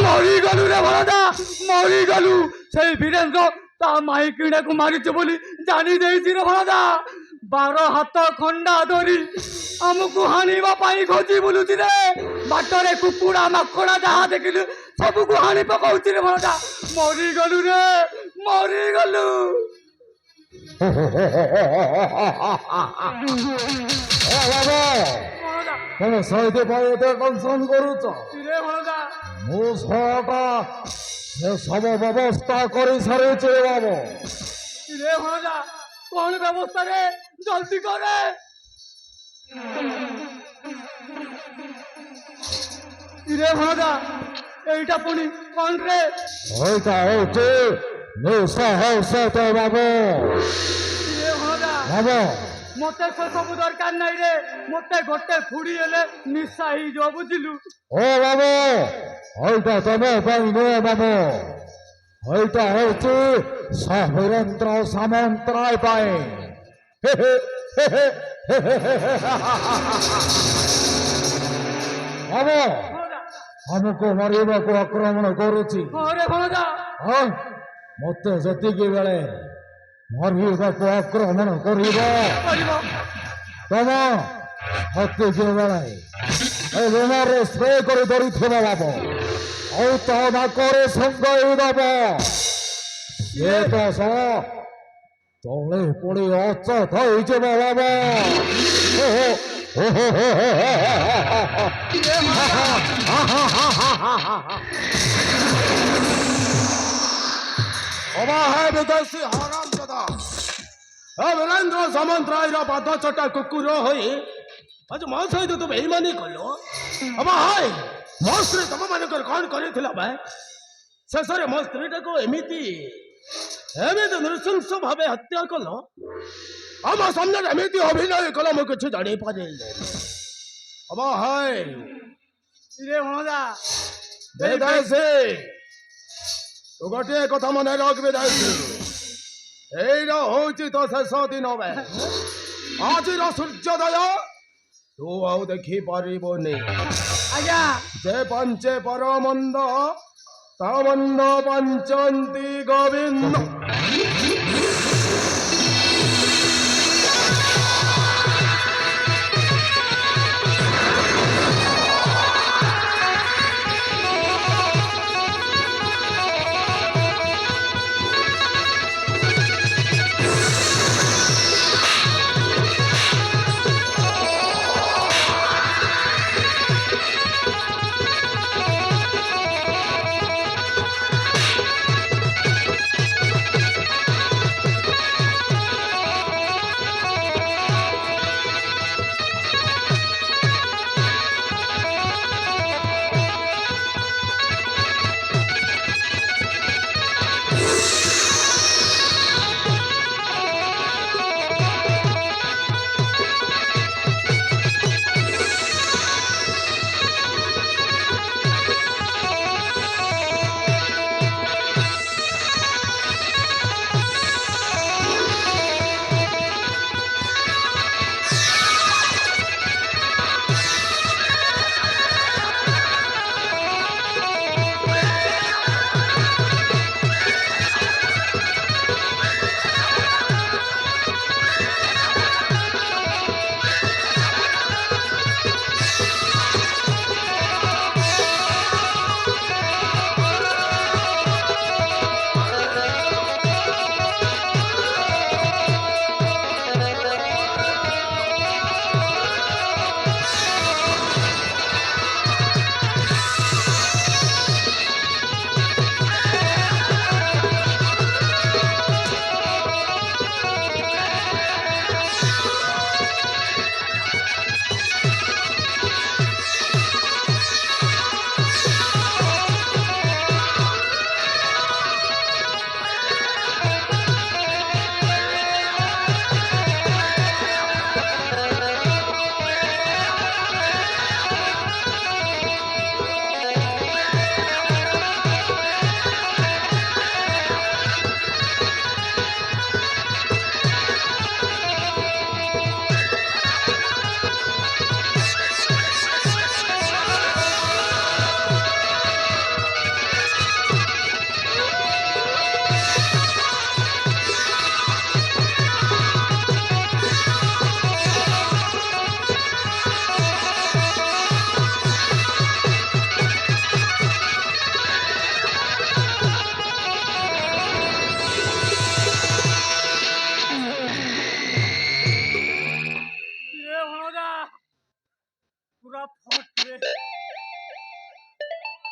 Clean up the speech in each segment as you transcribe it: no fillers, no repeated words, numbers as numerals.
মরিগলু রে ভরদা, মরিগলু। সেই বীরেন্দ্র তা মাইকিটাକୁ ମାରିଛୁ ବୋଲି ଜାଣି ଦେଇଛି ରେ ଭରଦା। 12 ହାତ ଖଣ୍ଡା ଧରି ଆମକୁ ହାଣିବା ପାଇଁ ଖୋଜି ବୁଲୁଛି ରେ। ବାଟରେ କୁକୁଡ଼ା ମାଙ୍କଡା ଯାହା ଦେଖିଲୁ ସବୁକୁ ହାଣି ପକାଉଛି ରେ ଭରଦା। ମରିଗଲୁ ରେ, ମରିଗଲୁ। ତମେ ସେଇଥିପାଇଁ ଏତେ ଟେନସନ କରୁଛ? ମୁଁ ସହଟା ସବୁ ବ୍ୟବସ୍ଥା କରି ସାରିଛି ବାବୁ। କଣ ବ୍ୟବସ୍ଥା ରେ? ଜଲ୍ଦି କରେ। ଭଣଜା এইটা পুଣି କଣ রে? এইটা হচ্ছে নিশা ঔষধ বাবু। বাবু মতে সেসবু দরকার নাই রে, মতে গোটে ফুড়ি হেলে নিশা ହେଇଯିବ বুঝিলু। ও বাবু এইটা তবে পাই নয় বাবু, এইটা হচ্ছে বীরেন্দ্র সামন্তরায় পাই। বাবু ଆମକୁ ମାରିବାକୁ ଆକ୍ରମଣ କରୁଛି। ମତେ ସେତିକି ବେଳେ ମାରିବାକୁ ଆକ୍ରମଣ କରିବ ତମ ସେତିକି ବେଳେ ରୁମାରେ ସ୍ପ୍ରେ କରି ଧରିଥିବ ବାବୁ, ଆଉ ତା ନାକରେ ସଙ୍ଗାଇ ଦବ। ସିଏ ତ ତଳେ ପଡି ଅଚେତ ହେଇଯିବ ବାବୁ। विदेशी हराम दादा वीरेंद्र सामंतराय पाद चटा कुकुर हो आज मो सहित तुम बेईमानी कल। अब हाय मो स्त्री तुम मान कौन कर शेष में मो स्त्री को एमती नृशंस भाव हत्या कल। आम सामने एमती अभिनय कल मुझे किसी जानी पारे। अब हाय तू गोटे कथा मन रख विदेशी, एटा हूँ तो शेष दिन आज सूर्योदय तू आउ देखी पारबनी। जे पंचे पर मंद ता मंद पंचंती गोविंद।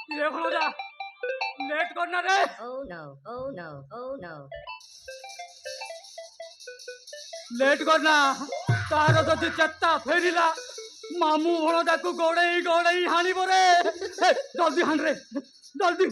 ये भणजा लेट करना रे Oh no, oh no, oh no. Late करना तार जदि चेता फेरिला मामू भणजा को गोड़ेई गोड़ेई हानिब रे हे, जल्दी हान रे जल्दी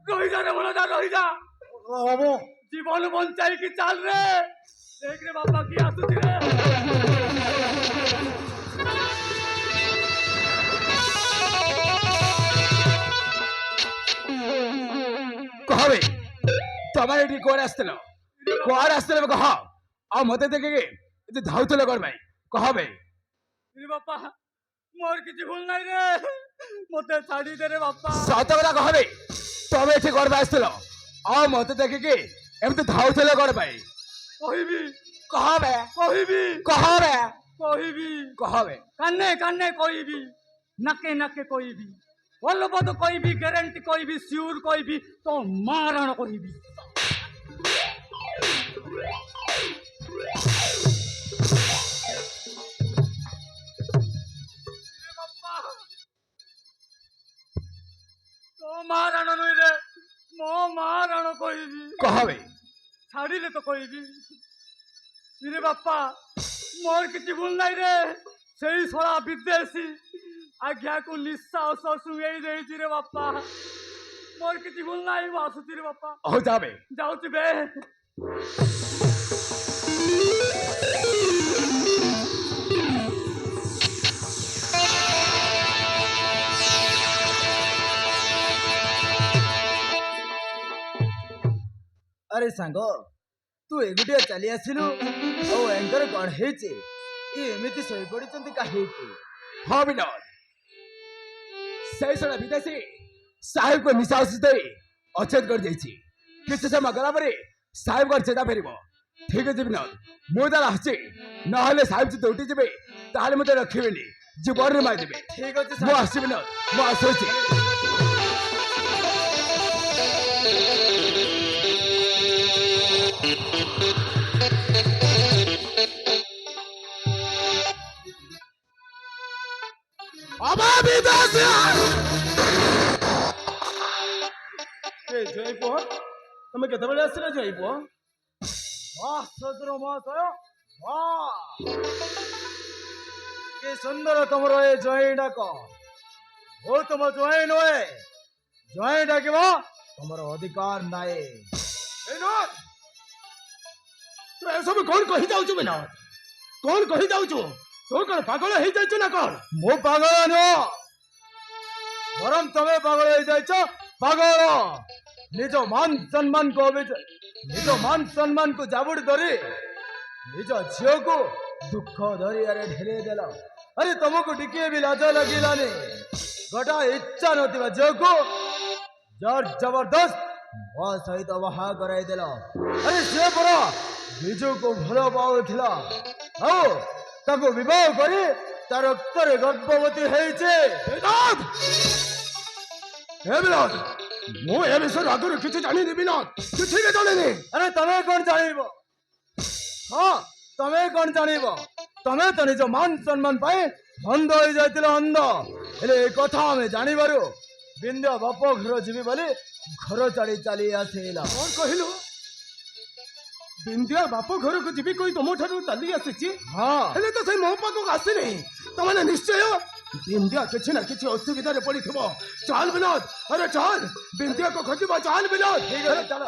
রহি যা রে ভণজা রহি যা বাবু জীবন বঞ্চাই কি চাল রে দেখ রে বাবা কি আসুছি রে কহবে তোমার এটি কুয়াড়ে আসছিল কুয়াড়ে আসছিল কহ ଆଉ ମତେ ଦେଖିକି ଏତେ ଧାଉଥିଲ କଣ ପାଇଁ କହବେ রে বাবা মোর কিছু ভুল নাই রে মতে ছাড়ি দে রে বাবা ସତ କଥା କହବେ ତମେ ଏଠି କଣ ପାଇଁ ଆସିଥିଲ ଆଉ ମତେ ଦେଖିକି ଏମିତି ଧାଉଥିଲ କଣ ପାଇଁ কহিবি କହବେ কহিবি କହବେ কহিবি କହବେ কান্নে কান্নে কইবি নাকে নাকে কইবি বলবদ কইবি গ্যারান্টি কইবি সিউর কইবি তো মারণ কইবি তো মারণ নই রে মো মারণ কইবি କହବେ ছাড়িলে তো কইবি রে বাপ্পা মোর কিছু ভুল নাই রে সেই ছড়া বিদেশি আজ্ঞাକୁ নিঃশ্বাস শুয়েই ଦେଇଛି রে বাপ্পা মোর কিছু ভুল নাই ମୁଁ ଆସୁଛି রে ବାପା ହଉ ଯାବେ ଯାଉଛି ବେ আরে সাଙ୍ଗ ତୁ ଏଗୁଟିଆ ଚାଲି ଆସିଲୁ ଆଉ ଏଙ୍କର କଣ ହେଇଛି ଇଏ ଏମିତି ଶୋଇପଡ଼ିଛନ୍ତି କାହିଁକି ହଁ ବିନୋଦ ସେଇ ଶଳା ବିଦେଶୀ ସାହେବକୁ ନିଶା ଔଷଧ ଦେଇ ଅଚେତ କରିଦେଇଛି କିଛି ସମୟ ଗଲା ପରେ ସାହେବଙ୍କର ଚେତା ଫେରିବ ଠିକ ଅଛି ବିନୋଦ ମୁଁ ତାର ଆସିଛି ନହେଲେ ସାହେବ ଯଦି ଉଠିଯିବେ ତାହେଲେ ମୋତେ ରଖିବେନି ଜୀବନରେ ମାରିଦେବେ ଠିକ ଅଛି ମୁଁ ଆସିଛି ବିନୋଦ ମୁଁ ଆସୁଛି ଜୟ ପୁଅ ତମେ କେତେବେଳେ ଆସିଲ ଜୟ ପୁଅ ଶ୍ୱଶୁର ମହାଶୟ କି ସୁନ୍ଦର ତମର ଏ ଜୟ ଡାକ ଓ ତମ ଜୟ ନୁହେଁ ଜୟ ଡାକିବ ତମର ଅଧିକାର ନାହିଁ ବିନୋଦ ତୁ ଏସବୁ କଣ କହି ଯାଉଛୁ ବିନୋଦ କଣ କହି ଯାଉଛୁ ତୁ କଣ ପାଗଳ ହେଇଯାଇଛୁ ନା କଣ ମୁଁ ପାଗଳ ନୁହଁ ବରଂ ତମେ ପାଗଳ ହେଇଯାଇଛ ପାଗଳ ନିଜ ମାନ ସମ୍ମାନକୁ ଜାବୁଡ଼ି ଧରି ନିଜ ଝିଅକୁ ଦୁଃଖ ଦରିଆରେ ଢେରେଇ ଦେଲ ଆରେ ତମକୁ ଟିକିଏ ବି ଲାଜ ଲାଗିଲାନି ଗୋଟା ଇଚ୍ଛା ନଥିବା ଝିଅକୁ ଜବରଦସ୍ତ ମୋ ସହିତ ବାହା କରାଇ ଦେଲ ଆରେ ସେ ପରା ବିଜୁକୁ ଭଲ ପାଉଥିଲା ଆଉ ତାକୁ ବିବାହ କରି ତା ରକ୍ତରେ ଗର୍ଭବତୀ ହେଇଛି ବିନୋଦ ହେ ବିନୋଦ ମୁଁ ଏ ବିଷୟରେ ଆଗରୁ କିଛି ଜାଣିନି ବିନୋଦ କିଛି ବି ଜାଣିନି ଆରେ ତମେ କଣ ଜାଣିବ ହଁ ତମେ କଣ ଜାଣିବ ତମେ ତ ନିଜ ମାନ ସମ୍ମାନ ପାଇଁ ଅନ୍ଧ ହେଇଯାଇଥିଲ ଅନ୍ଧ ହେଲେ ଏ କଥା ଆମେ ଜାଣିବାରୁ ବିନ୍ଧ୍ୟ ବାପ ଘର ଯିବି ବୋଲି ଘର ଛାଡ଼ି ଚାଲି ଆସିଲା କଣ କହିଲୁ ବିନ୍ଦିଆ ବାପ ଘରକୁ ଯିବି କହି ତମ ଠାରୁ ଚାଲି ଆସିଛି ହଁ ହେଲେ ତ ସେଇ ମୋ ପାଖକୁ ଆସିନି ତମାନେ ନିଶ୍ଚୟ ବିନ୍ଧ୍ୟା କିଛି ନା କିଛି ଅସୁବିଧାରେ ପଡିଥିବ। ଚାଲ ବିନୋଦ, ଆରେ ଚାଲ ବିନ୍ଧ୍ୟାକୁ ଖୋଜିବ, ଚାଲ ବିନୋଦ। ଠିକ ଅଛି ଚାଲ।